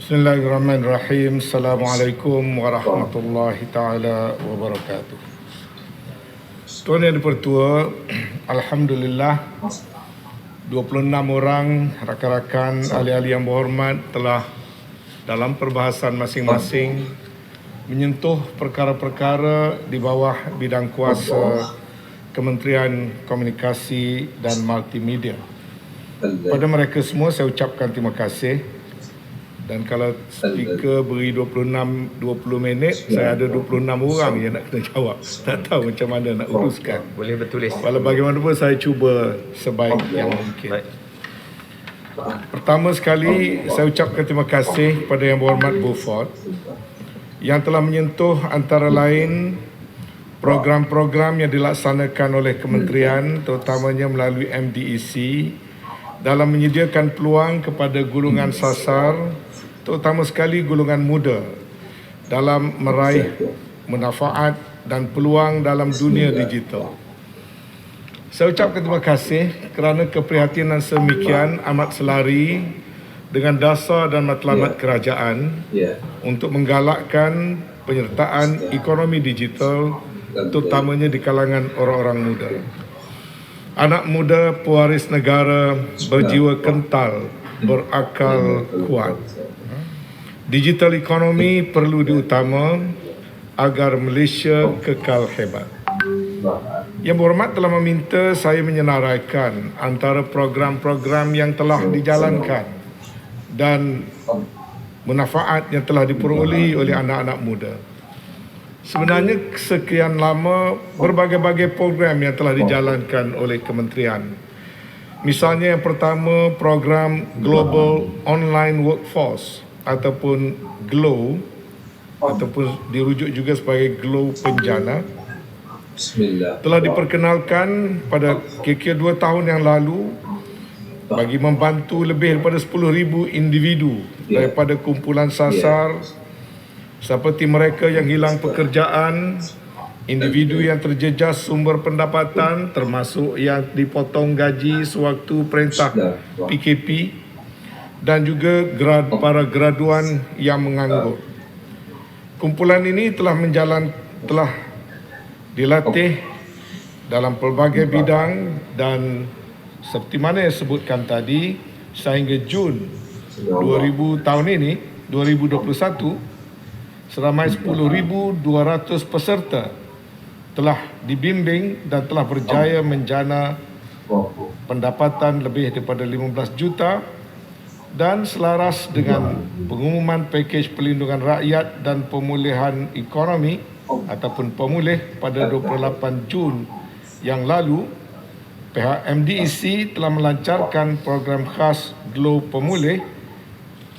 Bismillahirrahmanirrahim. Assalamualaikum warahmatullahi taala wabarakatuh. Tuan Yang Dipertua, Alhamdulillah 26 orang rakan-rakan ahli-ahli yang berhormat telah dalam perbahasan masing-masing menyentuh perkara-perkara di bawah bidang kuasa Kementerian Komunikasi dan Multimedia. Pada mereka semua saya ucapkan terima kasih. Dan kalau speaker beri 20 minit, saya ada 26 orang yang nak kena jawab. Tak tahu macam mana nak uruskan. Boleh bertulis. Walau bagaimanapun saya cuba sebaik yang mungkin. Pertama sekali, saya ucapkan terima kasih kepada Yang Berhormat Beaufort yang telah menyentuh antara lain program-program yang dilaksanakan oleh kementerian, terutamanya melalui MDEC, dalam menyediakan peluang kepada golongan sasar, terutama sekali golongan muda, dalam meraih manfaat dan peluang dalam dunia digital. Saya ucapkan terima kasih kerana keprihatinan semikian amat selari dengan dasar dan matlamat kerajaan untuk menggalakkan penyertaan ekonomi digital, terutamanya di kalangan orang-orang muda. Anak muda pewaris negara berjiwa kental, berakal kuat. Digital ekonomi perlu diutama agar Malaysia kekal hebat. Yang Berhormat telah meminta saya menyenaraikan antara program-program yang telah dijalankan dan manfaat yang telah diperoleh oleh anak-anak muda. Sebenarnya sekian lama berbagai-bagai program yang telah dijalankan oleh kementerian. Misalnya yang pertama, program Global Online Workforce ataupun GLOW, ataupun dirujuk juga sebagai GLOW Penjana, telah diperkenalkan pada kira-kira 2 tahun yang lalu bagi membantu lebih daripada 10,000 individu daripada kumpulan sasar seperti mereka yang hilang pekerjaan, individu yang terjejas sumber pendapatan termasuk yang dipotong gaji sewaktu perintah PKP dan juga para graduan yang menganggur. Kumpulan ini telah dilatih dalam pelbagai bidang dan seperti mana yang sebutkan tadi, sehingga Jun 2000 tahun ini, 2021, seramai 10,200 peserta telah dibimbing dan telah berjaya menjana pendapatan lebih daripada 15 juta dan selaras dengan pengumuman pakej perlindungan rakyat dan pemulihan ekonomi ataupun pemulih pada 28 Jun yang lalu, pihak MDEC telah melancarkan program khas GLOW Pemulih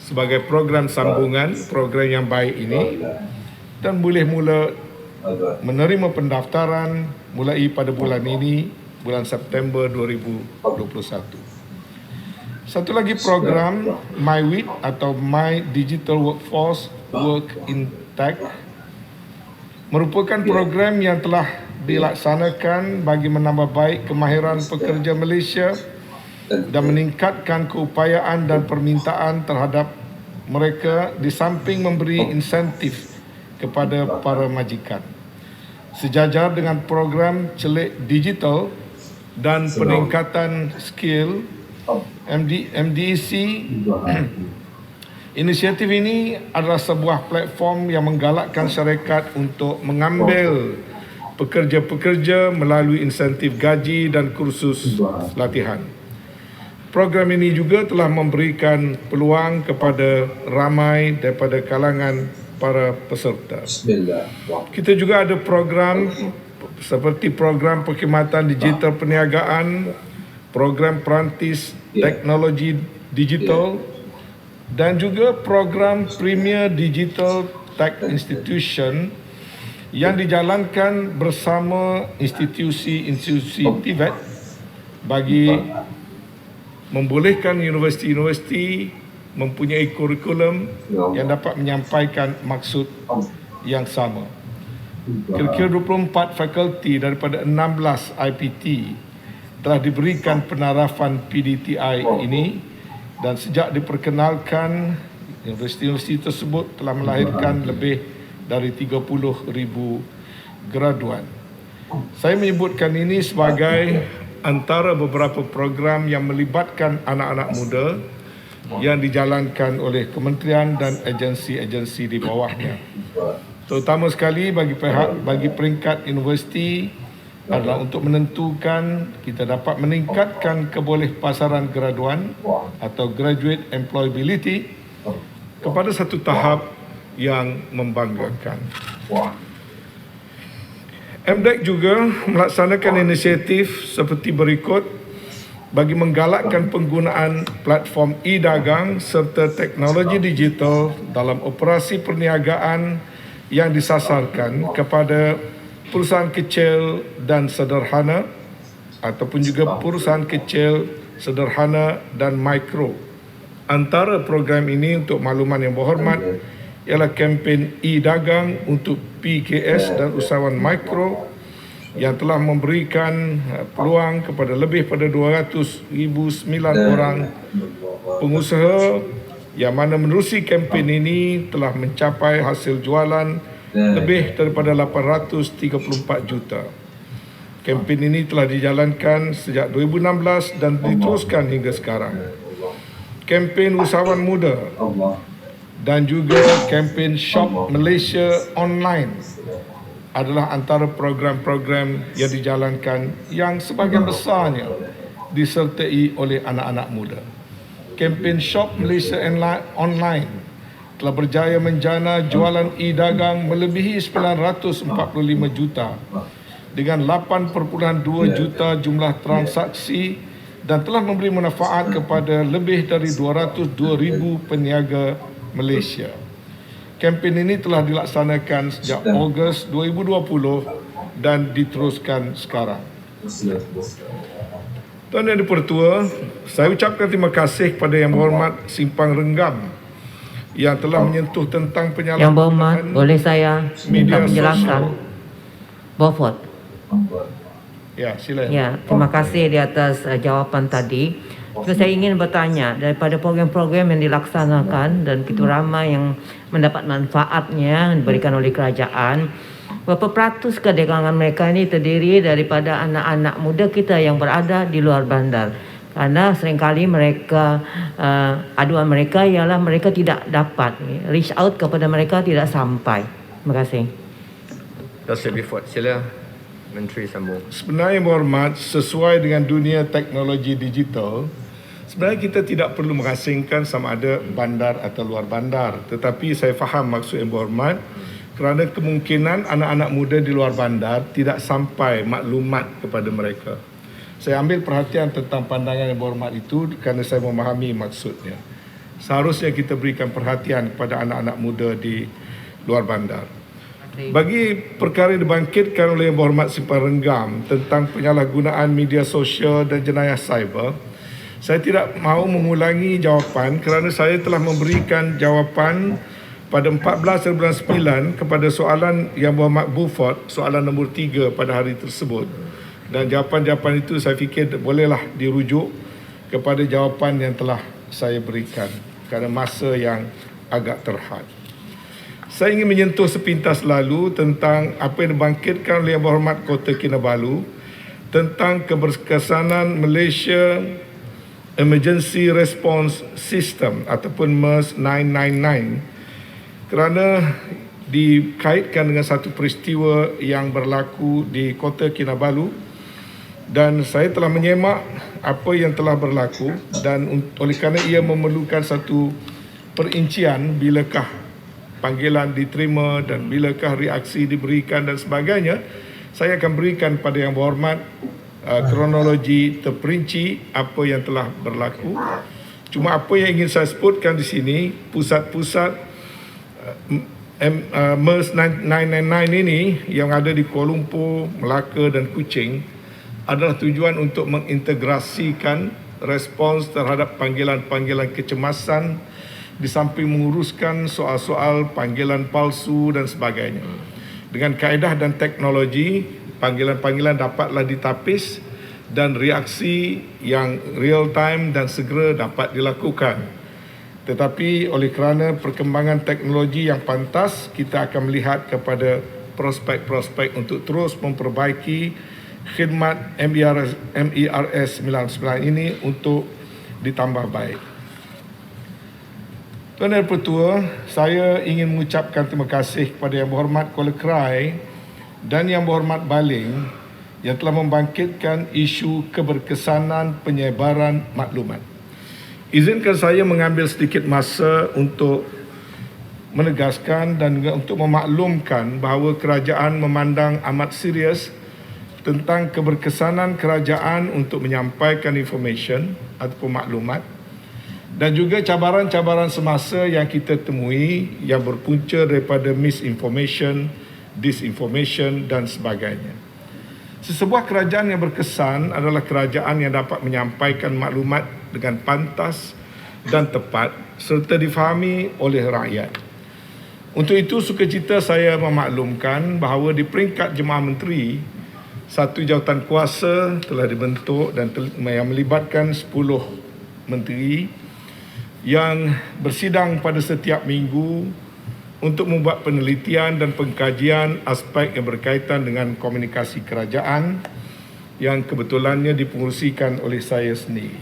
sebagai program sambungan program yang baik ini dan boleh mula menerima pendaftaran mulai pada bulan ini, bulan September 2021. Satu lagi program MyWIT atau My Digital Workforce Work in Tech merupakan program yang telah dilaksanakan bagi menambah baik kemahiran pekerja Malaysia dan meningkatkan keupayaan dan permintaan terhadap mereka di samping memberi insentif kepada para majikan. Sejajar dengan program celik digital dan peningkatan skill MDEC, inisiatif ini adalah sebuah platform yang menggalakkan syarikat untuk mengambil pekerja-pekerja melalui insentif gaji dan kursus latihan. Program ini juga telah memberikan peluang kepada ramai daripada kalangan para peserta. Kita juga ada program seperti program perkhidmatan digital perniagaan, program perantis teknologi digital dan juga program Premier Digital Tech Institution yang dijalankan bersama institusi TVET bagi membolehkan universiti-universiti mempunyai kurikulum yang dapat menyampaikan maksud yang sama. Kira-kira 24 fakulti daripada 16 IPT telah diberikan penarafan PDTI ini dan sejak diperkenalkan Universiti-universiti tersebut telah melahirkan lebih dari 30,000 graduan. Saya menyebutkan ini sebagai antara beberapa program yang melibatkan anak-anak muda yang dijalankan oleh kementerian dan agensi-agensi di bawahnya. Terutama sekali bagi peringkat universiti adalah untuk menentukan kita dapat meningkatkan kebolehpasaran graduan atau graduate employability kepada satu tahap yang membanggakan. MDEC juga melaksanakan inisiatif seperti berikut bagi menggalakkan penggunaan platform e-dagang serta teknologi digital dalam operasi perniagaan yang disasarkan kepada perusahaan kecil dan sederhana ataupun juga perusahaan kecil, sederhana dan mikro. Antara program ini untuk makluman yang berhormat ialah kempen e-dagang untuk PKS dan usahawan mikro yang telah memberikan peluang kepada lebih pada 209 orang pengusaha yang mana menerusi kempen ini telah mencapai hasil jualan lebih daripada 834 juta. Kempen ini telah dijalankan sejak 2016 dan diteruskan hingga sekarang. Kempen usahawan muda dan juga kempen Shop Malaysia Online adalah antara program-program yang dijalankan yang sebahagian besarnya disertai oleh anak-anak muda. Kempen Shop Malaysia Online telah berjaya menjana jualan e-dagang melebihi 945 juta dengan 8.2 juta jumlah transaksi dan telah memberi manfaat kepada lebih dari 202,000 peniaga Malaysia. Kempen ini telah dilaksanakan sejak Ogos 2020 dan diteruskan sekarang. Tuan Yang Dipertua, saya ucapkan terima kasih kepada Yang Berhormat Simpang Renggam yang telah menyentuh tentang penyalahgunaan. Yang Berhormat, boleh saya minta penjelasan? Beaufort. Ya, silakan. Ya, terima kasih di atas jawapan tadi. Saya ingin bertanya, daripada program-program yang dilaksanakan dan begitu ramai yang mendapat manfaatnya diberikan oleh kerajaan, berapa peratus kedagangan mereka ini terdiri daripada anak-anak muda kita yang berada di luar bandar? Karena seringkali mereka, aduan mereka ialah mereka tidak dapat, reach out kepada mereka tidak sampai. Terima kasih. Dr. Beaufort, sila Menteri sambung. Sebenarnya berhormat, sesuai dengan dunia teknologi digital, sebenarnya kita tidak perlu mengasingkan sama ada bandar atau luar bandar. Tetapi saya faham maksud Yang Berhormat kerana kemungkinan anak-anak muda di luar bandar tidak sampai maklumat kepada mereka. Saya ambil perhatian tentang pandangan Yang Berhormat itu kerana saya memahami maksudnya. Seharusnya kita berikan perhatian kepada anak-anak muda di luar bandar. Bagi perkara yang dibangkitkan oleh Yang Berhormat Simpang Renggam tentang penyalahgunaan media sosial dan jenayah cyber, saya tidak mahu mengulangi jawapan kerana saya telah memberikan jawapan pada 14 bulan 9 kepada soalan Yang Berhormat Beaufort, soalan nombor 3 pada hari tersebut. Dan jawapan-jawapan itu saya fikir bolehlah dirujuk kepada jawapan yang telah saya berikan kerana masa yang agak terhad. Saya ingin menyentuh sepintas lalu tentang apa yang dibangkitkan oleh Yang Berhormat Kota Kinabalu tentang keberkesanan Malaysia Emergency Response System ataupun MERS 999 kerana dikaitkan dengan satu peristiwa yang berlaku di Kota Kinabalu dan saya telah menyemak apa yang telah berlaku dan oleh kerana ia memerlukan satu perincian bilakah panggilan diterima dan bilakah reaksi diberikan dan sebagainya, saya akan berikan pada Yang Berhormat kronologi terperinci apa yang telah berlaku. Cuma apa yang ingin saya sebutkan di sini, pusat-pusat MERS 999 ini yang ada di Kuala Lumpur, Melaka dan Kuching adalah tujuan untuk mengintegrasikan respons terhadap panggilan-panggilan kecemasan di samping menguruskan soal-soal panggilan palsu dan sebagainya. Dengan kaedah dan teknologi, panggilan-panggilan dapatlah ditapis dan reaksi yang real time dan segera dapat dilakukan. Tetapi oleh kerana perkembangan teknologi yang pantas, kita akan melihat kepada prospek-prospek untuk terus memperbaiki khidmat MERS 99 ini untuk ditambah baik. Tuan Dan Pertua, saya ingin mengucapkan terima kasih kepada Yang Berhormat Kuala Krai dan Yang Berhormat Baling yang telah membangkitkan isu keberkesanan penyebaran maklumat. Izinkan saya mengambil sedikit masa untuk menegaskan dan untuk memaklumkan bahawa kerajaan memandang amat serius tentang keberkesanan kerajaan untuk menyampaikan information ataupun maklumat dan juga cabaran-cabaran semasa yang kita temui yang berpunca daripada misinformation, disinformation dan sebagainya. Sesebuah kerajaan yang berkesan adalah kerajaan yang dapat menyampaikan maklumat dengan pantas dan tepat serta difahami oleh rakyat. Untuk itu, sukacita saya memaklumkan bahawa di peringkat Jemaah Menteri, satu jawatan kuasa telah dibentuk dan yang melibatkan 10 menteri yang bersidang pada setiap minggu untuk membuat penelitian dan pengkajian aspek yang berkaitan dengan komunikasi kerajaan yang kebetulannya dipengerusikan oleh saya sendiri.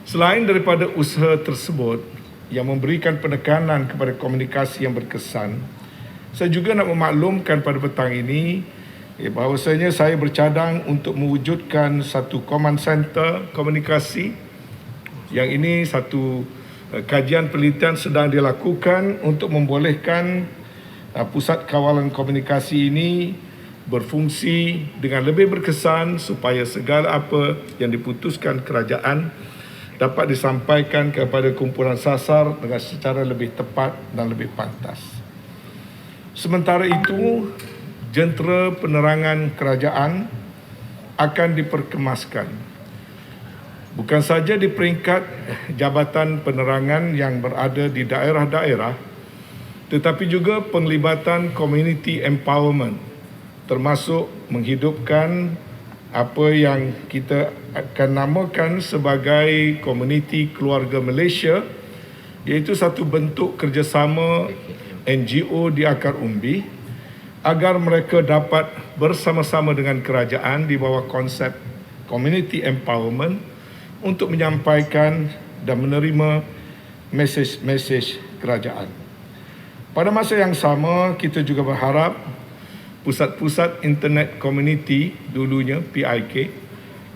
Selain daripada usaha tersebut yang memberikan penekanan kepada komunikasi yang berkesan, saya juga nak memaklumkan pada petang ini bahawasanya saya bercadang untuk mewujudkan satu command center komunikasi yang ini satu kajian penelitian sedang dilakukan untuk membolehkan pusat kawalan komunikasi ini berfungsi dengan lebih berkesan supaya segala apa yang diputuskan kerajaan dapat disampaikan kepada kumpulan sasar dengan secara lebih tepat dan lebih pantas. Sementara itu, jentera penerangan kerajaan akan diperkemaskan. Bukan saja di peringkat jabatan penerangan yang berada di daerah-daerah, tetapi juga penglibatan community empowerment, termasuk menghidupkan apa yang kita akan namakan sebagai komuniti keluarga Malaysia, iaitu satu bentuk kerjasama NGO di akar umbi agar mereka dapat bersama-sama dengan kerajaan di bawah konsep community empowerment untuk menyampaikan dan menerima mesej-mesej kerajaan. Pada masa yang sama, kita juga berharap pusat-pusat internet community, dulunya PIK,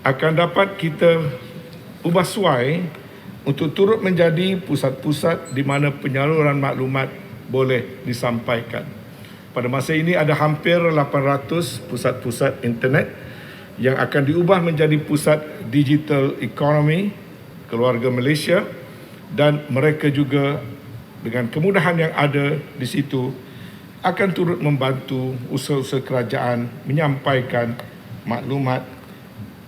akan dapat kita ubah suai untuk turut menjadi pusat-pusat di mana penyaluran maklumat boleh disampaikan. Pada masa ini ada hampir 800 pusat-pusat internet yang akan diubah menjadi pusat digital economy keluarga Malaysia, dan mereka juga dengan kemudahan yang ada di situ akan turut membantu usaha-usaha kerajaan menyampaikan maklumat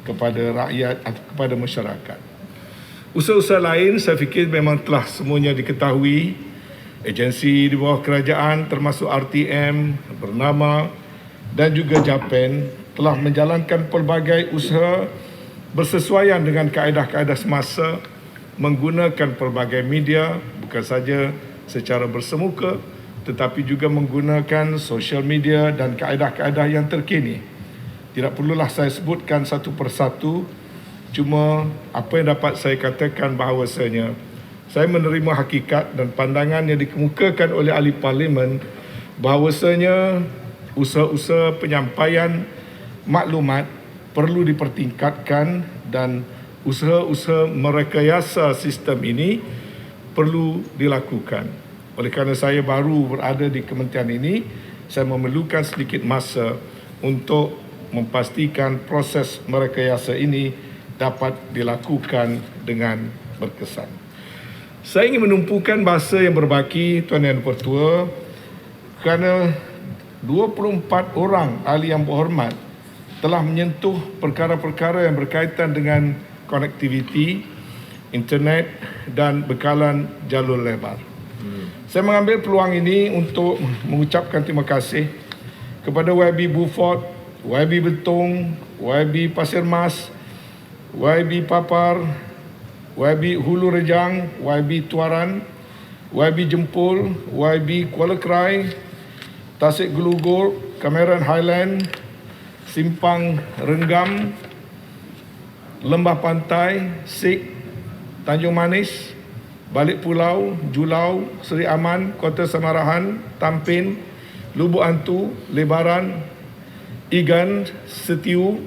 kepada rakyat atau kepada masyarakat. Usaha-usaha lain saya fikir memang telah semuanya diketahui. Agensi di bawah kerajaan termasuk RTM, Bernama dan juga Japan telah menjalankan pelbagai usaha bersesuaian dengan kaedah-kaedah semasa, menggunakan pelbagai media bukan saja secara bersemuka tetapi juga menggunakan social media dan kaedah-kaedah yang terkini. Tidak perlulah saya sebutkan satu persatu, cuma apa yang dapat saya katakan bahawasanya saya menerima hakikat dan pandangan yang dikemukakan oleh ahli parlimen bahawasanya usaha-usaha penyampaian maklumat perlu dipertingkatkan dan usaha-usaha merekayasa sistem ini perlu dilakukan. Oleh kerana saya baru berada di kementerian ini, saya memerlukan sedikit masa untuk memastikan proses merekayasa ini dapat dilakukan dengan berkesan. Saya ingin menumpukan bahasa yang berbaki, Tuan Yang Pertua, kerana 24 orang ahli yang berhormat telah menyentuh perkara-perkara yang berkaitan dengan konektiviti, internet dan bekalan jalur lebar. Saya mengambil peluang ini untuk mengucapkan terima kasih kepada YB Beaufort, YB Betong, YB Pasir Mas, YB Papar, YB Hulu Rejang, YB Tuaran, YB Jempol, YB Kuala Krai, Tasik Gelugor, Cameron Highland, Simpang Renggam, Lembah Pantai, Sik, Tanjung Manis, Balik Pulau, Julau, Seri Aman, Kota Samarahan, Tampin, Lubuk Antu, Lebaran, Igan, Setiu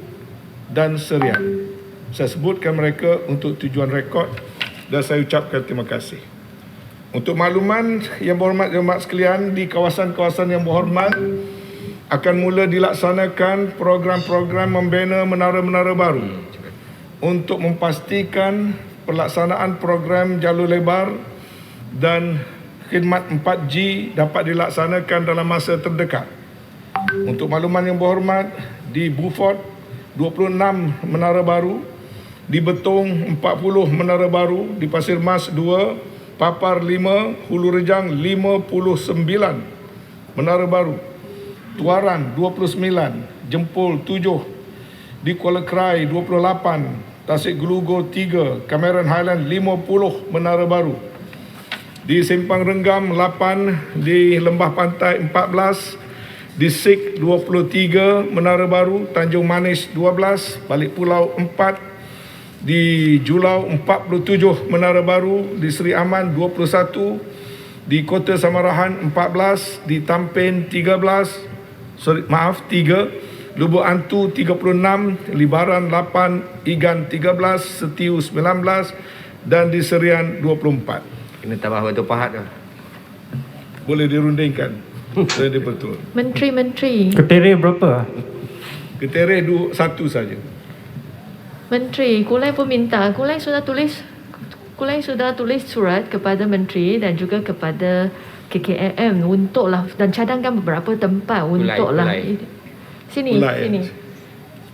dan Serian. Saya sebutkan mereka untuk tujuan rekod dan saya ucapkan terima kasih. Untuk makluman yang berhormat jemaat sekalian, di kawasan-kawasan yang berhormat akan mula dilaksanakan program-program membina menara-menara baru untuk memastikan pelaksanaan program jalur lebar dan khidmat 4G dapat dilaksanakan dalam masa terdekat. Untuk makluman yang berhormat, di Beaufort 26 menara baru, di Betong 40 menara baru, di Pasir Mas 2, Papar 5, Hulu Rejang 59 menara baru, Tuaran 29, Jempol 7, di Kuala Krai 28, Tasik Gelugor 3, Cameron Highland 50 menara baru, di Simpang Renggam 8, di Lembah Pantai 14, di Sik 23 menara baru, Tanjung Manis 12, Balik Pulau 4, di Julau 47 menara baru, di Seri Aman 21, di Kota Samarahan 14, di Tampin 3, Lubuk Antu 36, Libaran 8, Igan 13, Setiu 19 dan di Serian 24. Kena tambah batu pahat tu. Boleh dirundingkan. Jadi betul. Menteri. Kriteria berapa? Kriteria satu saja. Menteri, Kulai pun minta. Kulai sudah tulis surat kepada Menteri dan juga kepada KKM untuklah dan cadangkan beberapa tempat untuklah. Kulai. Sini. Kulai.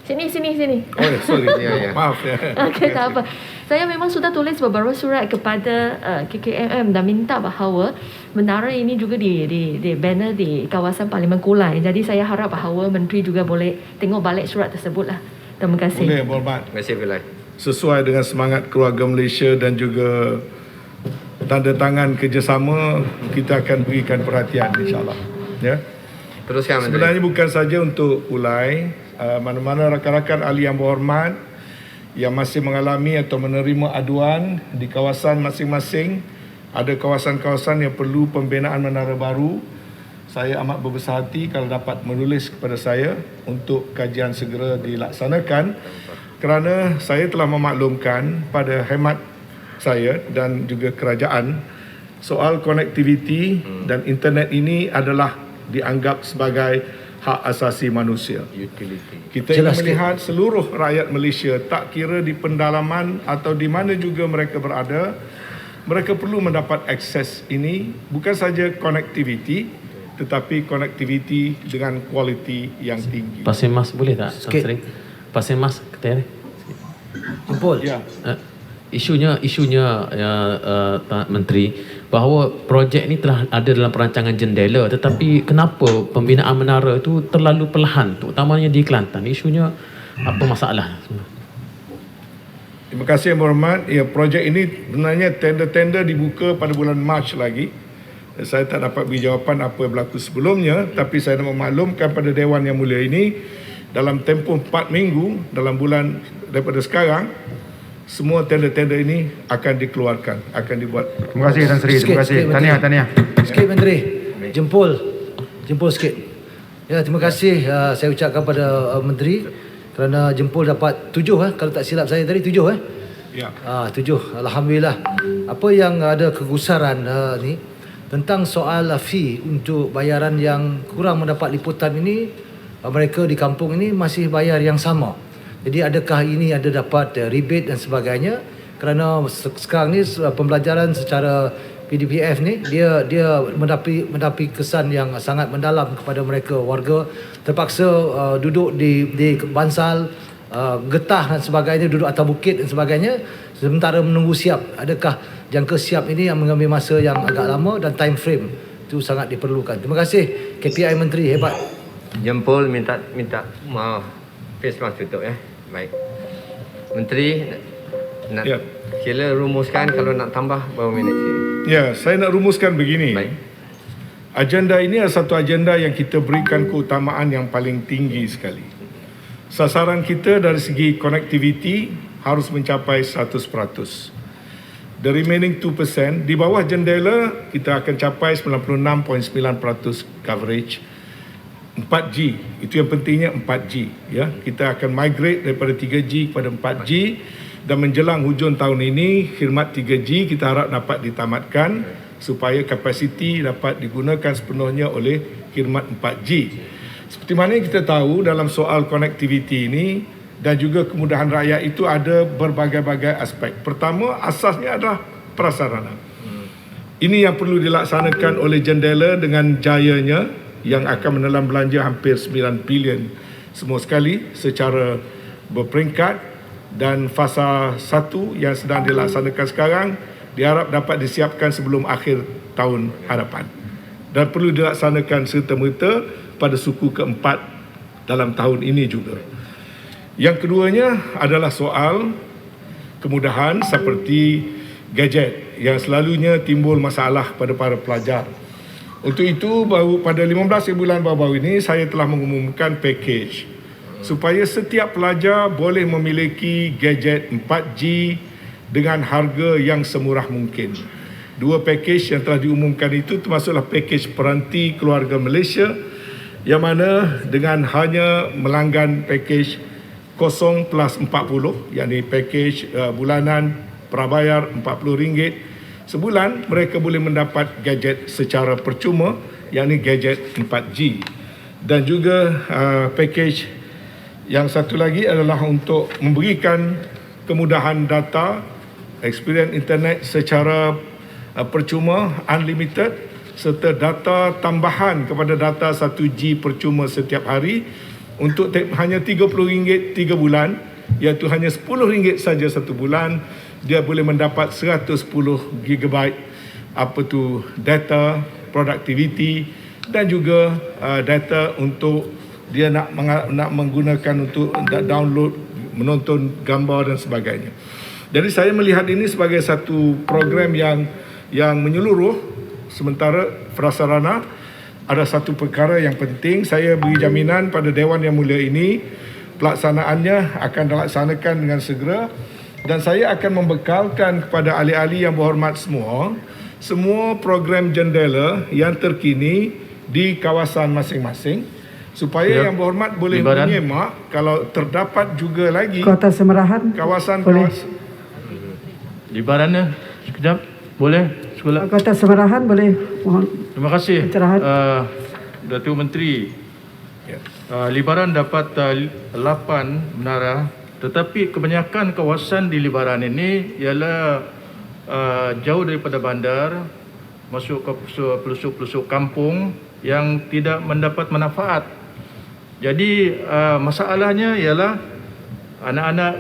Sini. Oh, sorry. Ya. Maaf ya. Okey, tak apa. Saya memang sudah tulis beberapa surat kepada KKM dan minta bahawa menara ini juga di banner di kawasan Parlimen Kulai. Jadi saya harap bahawa Menteri juga boleh tengok balik surat tersebutlah. Terima kasih. Boleh, berhormat. Terima kasih Filai. Sesuai dengan semangat keluarga Malaysia dan juga tanda tangan kerjasama, kita akan berikan perhatian insyaAllah. Ya. Teruskan Menteri. Sebenarnya bukan saja untuk Ulai, mana-mana rakan-rakan ahli yang berhormat yang masih mengalami atau menerima aduan di kawasan masing-masing, ada kawasan-kawasan yang perlu pembinaan menara baru, saya amat berbesar hati kalau dapat menulis kepada saya untuk kajian segera dilaksanakan, kerana saya telah memaklumkan pada hemat saya dan juga kerajaan soal konektiviti dan internet ini adalah dianggap sebagai hak asasi manusia. Utility. Kita ingin melihat seluruh rakyat Malaysia, tak kira di pendalaman atau di mana juga mereka berada, mereka perlu mendapat akses ini, bukan saja konektiviti tetapi konektiviti dengan kualiti yang tinggi. Pasir Mas boleh tak? Sikit. Pasir Mas kriteria. Jempol. Ya. Isunya Menteri bahawa projek ni telah ada dalam perancangan jendela, tetapi kenapa pembinaan menara itu terlalu perlahan, terutamanya di Kelantan? Isunya apa masalah? Terima kasih yang berhormat. Ya, projek ini sebenarnya tender-tender dibuka pada bulan Mac lagi. Saya tak dapat beri jawapan apa yang berlaku sebelumnya, tapi saya nak memaklumkan pada Dewan Yang Mulia ini, dalam tempoh 4 minggu dalam bulan daripada sekarang, semua tender-tender ini akan dikeluarkan, akan dibuat. Terima kasih Tan Sri. Terima kasih. Tahniah. Sikit Menteri. Jempol sikit. Ya, terima kasih saya ucapkan pada Menteri kerana jempol dapat 7 kalau tak silap saya tadi 7 Ya. 7. Alhamdulillah. Apa yang ada kegusaran ni tentang soal fee untuk bayaran yang kurang mendapat liputan ini, mereka di kampung ini masih bayar yang sama. Jadi adakah ini ada dapat rebate dan sebagainya? Kerana sekarang ni pembelajaran secara PDPF ni dia mendapat kesan yang sangat mendalam kepada mereka, warga terpaksa duduk di bansal, getah dan sebagainya, duduk atas bukit dan sebagainya sementara menunggu siap. Adakah jangka siap ini yang mengambil masa yang agak lama dan time frame itu sangat diperlukan. Terima kasih KPI Menteri, hebat. Jempol minta maaf. Face mask tutup ya. Baik. Menteri Nak Ya. Sila rumuskan, kalau nak tambah berapa minit sini? Ya, saya nak rumuskan begini. Baik. Agenda ini adalah satu agenda yang kita berikan keutamaan yang paling tinggi sekali. Sasaran kita dari segi connectivity harus mencapai 100%. The remaining 2%, di bawah jendela kita akan capai 96.9% coverage 4G. Itu yang pentingnya 4G, ya. Kita akan migrate daripada 3G kepada 4G dan menjelang hujung tahun ini khidmat 3G kita harap dapat ditamatkan supaya kapasiti dapat digunakan sepenuhnya oleh khidmat 4G. Seperti mana yang kita tahu dalam soal connectivity ini dan juga kemudahan rakyat itu ada berbagai-bagai aspek. Pertama, asasnya adalah prasarana. Ini yang perlu dilaksanakan oleh jendela dengan jayanya yang akan menelan belanja hampir 9 bilion semua sekali secara berperingkat, dan fasa 1 yang sedang dilaksanakan sekarang diharap dapat disiapkan sebelum akhir tahun hadapan dan perlu dilaksanakan serta-merta pada suku keempat dalam tahun ini juga. Yang keduanya adalah soal kemudahan seperti gadget yang selalunya timbul masalah pada para pelajar. Untuk itu, baru pada 15 bulan baru-baru ini saya telah mengumumkan package supaya setiap pelajar boleh memiliki gadget 4G dengan harga yang semurah mungkin. 2 package yang telah diumumkan itu termasuklah package peranti keluarga Malaysia yang mana dengan hanya melanggan package 0 plus 40, yakni package bulanan prabayar RM40 sebulan, mereka boleh mendapat gadget secara percuma, yakni gadget 4G. Dan juga package yang satu lagi adalah untuk memberikan kemudahan data, experience internet secara percuma, unlimited, serta data tambahan kepada data 1G percuma setiap hari untuk hanya RM30 3 bulan, iaitu hanya RM10 saja satu bulan. Dia boleh mendapat 110 GB data, productivity dan juga data untuk dia nak menggunakan untuk download, menonton gambar dan sebagainya. Jadi saya melihat ini sebagai satu program yang menyeluruh. Sementara prasarana ada satu perkara yang penting, saya beri jaminan pada Dewan Yang Mulia ini pelaksanaannya akan dilaksanakan dengan segera, dan saya akan membekalkan kepada ahli-ahli yang berhormat semua program jendela yang terkini di kawasan masing-masing supaya yang berhormat boleh menyemak kalau terdapat juga lagi Kota Semerahan kawasan-kawasan. Libarannya sekejap boleh sekolah. Kota Semerahan boleh, mohon. Terima kasih Pencerahan. Datuk Menteri. Ya. Libaran dapat 8 menara, tetapi kebanyakan kawasan di Libaran ini ialah jauh daripada bandar, masuk ke pelosok-pelosok kampung yang tidak mendapat manfaat. Jadi masalahnya ialah anak-anak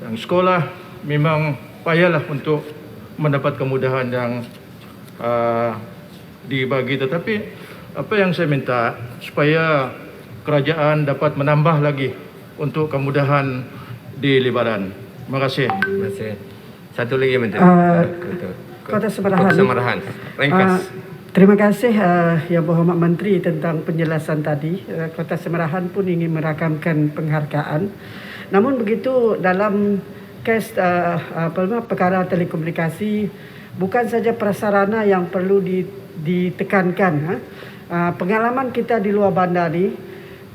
yang sekolah memang payahlah untuk mendapat kemudahan yang dibagi, tetapi apa yang saya minta supaya kerajaan dapat menambah lagi untuk kemudahan di Libaran. Terima kasih. Terima kasih. Satu lagi Menteri. Kota Semerahan. Kota Semerahan. Ringkas. Terima kasih Yang Berhormat Menteri tentang penjelasan tadi. Kota Semerahan pun ingin merakamkan penghargaan. Namun begitu dalam kes perkara telekomunikasi, bukan saja prasarana yang perlu ditekankan. Pengalaman kita di luar bandar ni,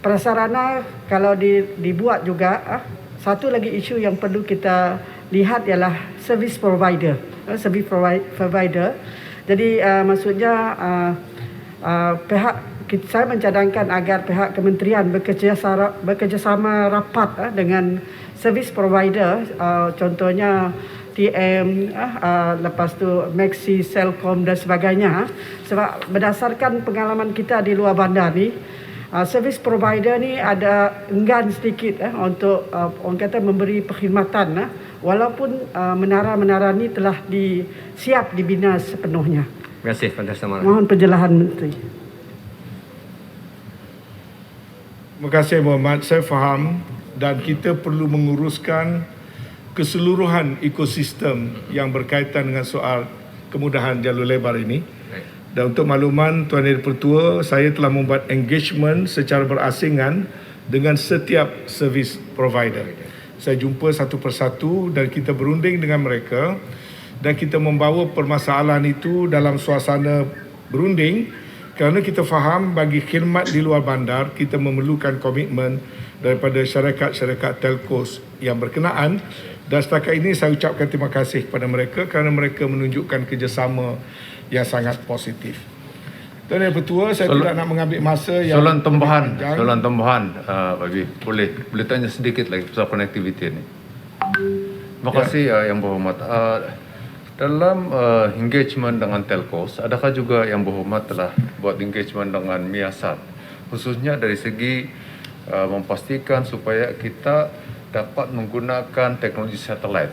prasarana kalau dibuat juga, satu lagi isu yang perlu kita lihat ialah service provider. Jadi maksudnya saya mencadangkan agar pihak kementerian bekerjasama rapat dengan service provider, contohnya TM, lepas tu Maxi, Celcom dan sebagainya. Sebab berdasarkan pengalaman kita di luar bandar ni, service provider ni ada enggan sedikit untuk orang kata memberi perkhidmatan, walaupun menara-menara ni telah siap dibina sepenuhnya. Terima kasih Kota Semerahan. Mohon penjelasan Menteri. Terima kasih Muhammad. Saya faham dan kita perlu menguruskan keseluruhan ekosistem yang berkaitan dengan soal kemudahan jalur lebar ini. Dan untuk makluman Tuan Yang Dipertua, saya telah membuat engagement secara berasingan dengan setiap servis provider. Saya jumpa satu persatu dan kita berunding dengan mereka dan kita membawa permasalahan itu dalam suasana berunding kerana kita faham bagi khidmat di luar bandar kita memerlukan komitmen daripada syarikat-syarikat telcos yang berkenaan, dan setakat ini saya ucapkan terima kasih kepada mereka kerana mereka menunjukkan kerjasama yang sangat positif. Tuan Yang Dipertua, saya tidak nak mengambil masa yang Soalan tambahan, panjang. Bagi boleh tanya sedikit lagi pasal connectivity ini. Terima kasih Yang Berhormat. Dalam engagement dengan telcos, adakah juga Yang Berhormat telah buat engagement dengan Miasat, khususnya dari segi memastikan supaya kita dapat menggunakan teknologi satelit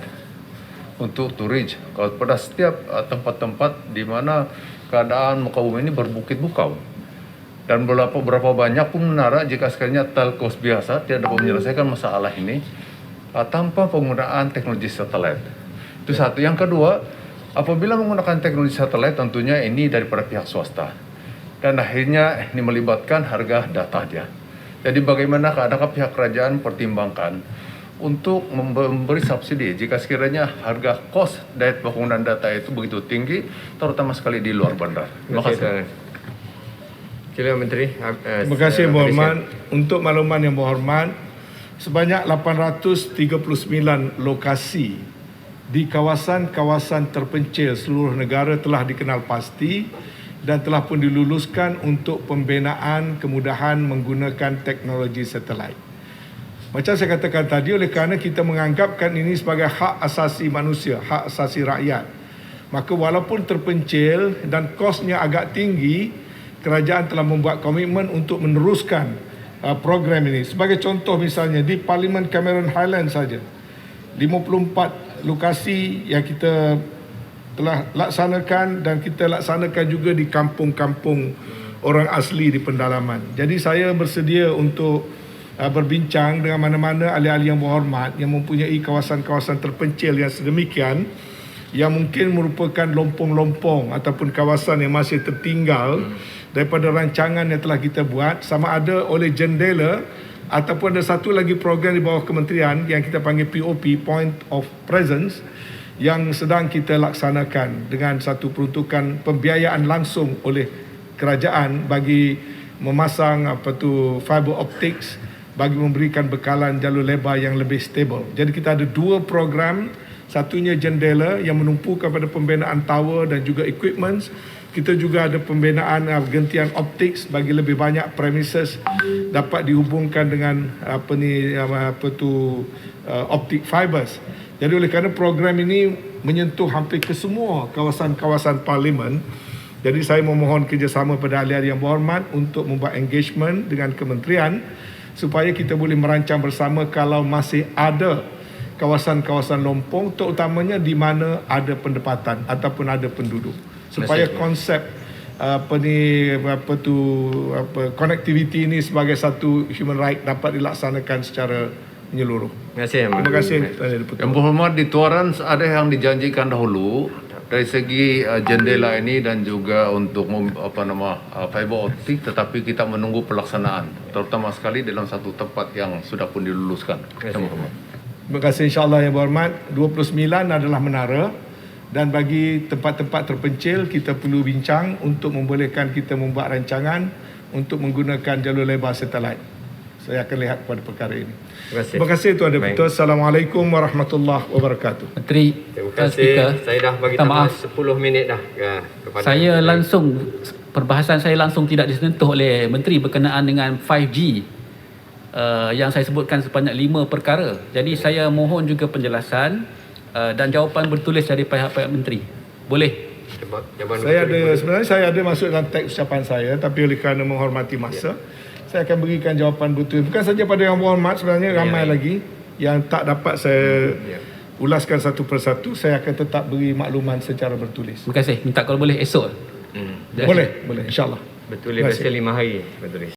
untuk to reach pada setiap tempat-tempat di mana keadaan muka bumi ini berbukit bukau, dan berapa banyak pun menara jika sekalinya telcos biasa tidak dapat menyelesaikan masalah ini tanpa penggunaan teknologi satelit. Itu satu. Yang kedua, apabila menggunakan teknologi satelit tentunya ini daripada pihak swasta dan akhirnya ini melibatkan harga data dia. Jadi bagaimana adakah pihak kerajaan pertimbangkan untuk memberi subsidi jika sekiranya harga kos dari penggunaan data itu begitu tinggi, terutama sekali di luar bandar. Terima kasih. Sila Menteri. Terima kasih Yang Berhormat. Untuk makluman Yang Berhormat, sebanyak 839 lokasi di kawasan-kawasan terpencil seluruh negara telah dikenal pasti dan telah pun diluluskan untuk pembinaan kemudahan menggunakan teknologi satelit. Macam saya katakan tadi, oleh kerana kita menganggapkan ini sebagai hak asasi manusia, hak asasi rakyat, maka walaupun terpencil dan kosnya agak tinggi, kerajaan telah membuat komitmen untuk meneruskan program ini. Sebagai contoh misalnya di Parlimen Cameron Highlands saja, 54 lokasi yang kita telah laksanakan dan kita laksanakan juga di kampung-kampung orang asli di pendalaman. Jadi saya bersedia untuk berbincang dengan mana-mana ahli-ahli yang berhormat yang mempunyai kawasan-kawasan terpencil yang sedemikian, yang mungkin merupakan lompong-lompong ataupun kawasan yang masih tertinggal daripada rancangan yang telah kita buat, sama ada oleh jendela ataupun ada satu lagi program di bawah kementerian yang kita panggil POP, Point of Presence, yang sedang kita laksanakan dengan satu peruntukan pembiayaan langsung oleh kerajaan bagi memasang fiber optics bagi memberikan bekalan jalur lebar yang lebih stabil. Jadi kita ada dua program, satunya jendela yang menumpu kepada pembinaan tower dan juga equipments. Kita juga ada pembinaan gentian optics bagi lebih banyak premises dapat dihubungkan dengan optic fibers. Jadi oleh kerana program ini menyentuh hampir ke semua kawasan-kawasan parlimen, jadi saya memohon kerjasama pada ahli-ahli yang berhormat untuk membuat engagement dengan kementerian supaya kita boleh merancang bersama kalau masih ada kawasan-kawasan lompong, terutamanya di mana ada pendapatan ataupun ada penduduk, supaya konsep connectivity ini sebagai satu human right dapat dilaksanakan secara menyeluruh. Terima kasih. Yang Berhormat, di Tuaran ada yang dijanjikan dahulu dari segi jendela ini dan juga untuk fiber optik, tetapi kita menunggu pelaksanaan, terutama sekali dalam satu tempat yang sudah pun diluluskan. Terima kasih. InsyaAllah Yang Berhormat, 29 adalah menara, dan bagi tempat-tempat terpencil kita perlu bincang untuk membolehkan kita membuat rancangan untuk menggunakan jalur lebar satelit. Saya akan lihat pada perkara ini. Terima kasih Tuan Deputy. Assalamualaikum warahmatullahi wabarakatuh. Menteri, terima kasih. Saya dah bagi tambah 10 minit dah kepada saya langsung, perbahasan saya langsung tidak disentuh oleh Menteri berkenaan dengan 5G yang saya sebutkan sebanyak 5 perkara. Jadi saya mohon juga penjelasan dan jawapan bertulis dari pihak-pihak Menteri. Boleh? Sebenarnya saya ada masuk dalam teks ucapan saya, tapi oleh kerana menghormati masa, saya akan berikan jawapan betul. Bukan saja pada Yang Berhormat, sebenarnya ramai lagi yang tak dapat saya ulaskan satu persatu. Saya akan tetap beri makluman secara bertulis. Terima kasih. Minta kalau boleh esok. Boleh, insyaAllah. Betul, biasa 5 hari bertulis.